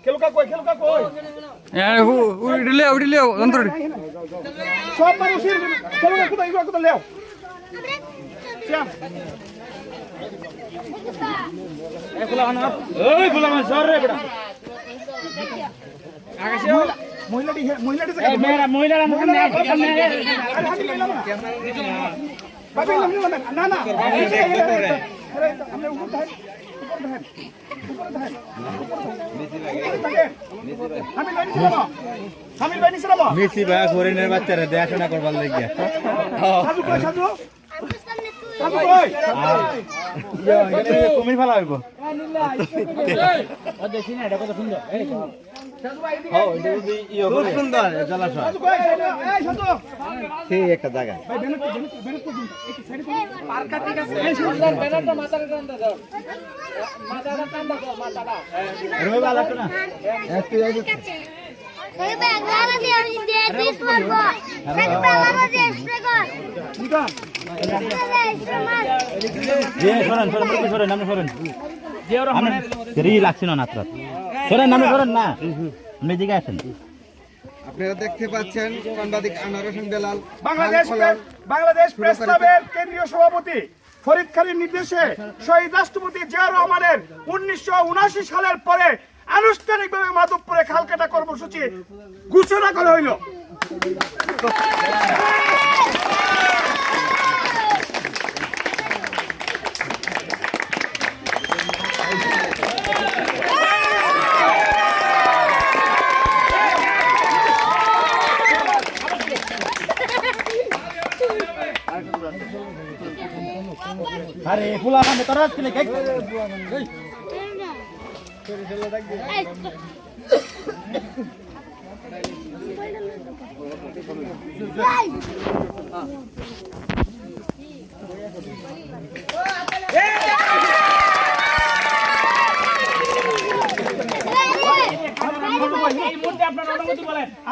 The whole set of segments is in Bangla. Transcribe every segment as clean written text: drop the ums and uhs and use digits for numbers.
খেলকা কই উড়িলেও যন্ত্র সব মানুষের খেলকা কোথায় লেও শ্যাম এই ফুলামান সর রে বেটা আকাশে মহিলাটি মহিলারা মুখ না না না মেসি ভাই ফরেনের বাচ্চারা দেখাশোনা করবার লাগিয়া কুমির ফেলা হইব সুন্দর জলাশয় সেই একটা জায়গা আপনারা দেখতে পাচ্ছেন সাংবাদিক আনোয়ার হোসেন বেলাল বাংলাদেশ প্রেস ক্লাবের কেন্দ্রীয় সভাপতি ফরিদ খালির নির্দেশে শহীদ রাষ্ট্রপতি জিয়া রহমানের 1979 সালের পরে আনুষ্ঠানিকভাবে মাধবপুরে খালকাটা কর্মসূচি ঘোষণা করা হইল। আরে ফুলা মানে তোরা আজকে কে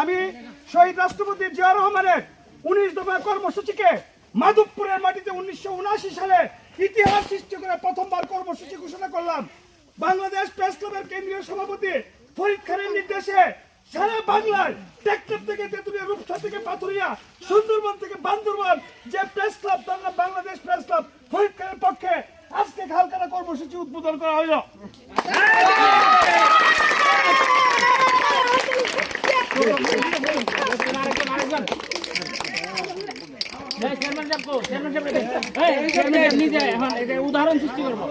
আমি শহীদ রাষ্ট্রপতি জিয়া রহমানের 19 দফা কর্মসূচিকে মাধবপুরের মাটিতে 1979 সালে ইতিহাস সৃষ্টি করে প্রথমবার কর্মসূচি ঘোষণা করলাম। বাংলাদেশ প্রেস ক্লাবের কেন্দ্রীয় সভাপতি ফরিদ খানের নির্দেশে সারা বাংলায় টেকনাফ থেকে তেতুলিয়া, রূপসা থেকে পাথুরিয়া, সুন্দরবন থেকে বান্দরবান যে প্রেস ক্লাব, তারা বাংলাদেশ প্রেস ক্লাব ফরিদ খানের পক্ষে আজকে খালকাটা কর্মসূচি উদ্বোধন করা হইল। উদাহরণ সৃষ্টি করবো।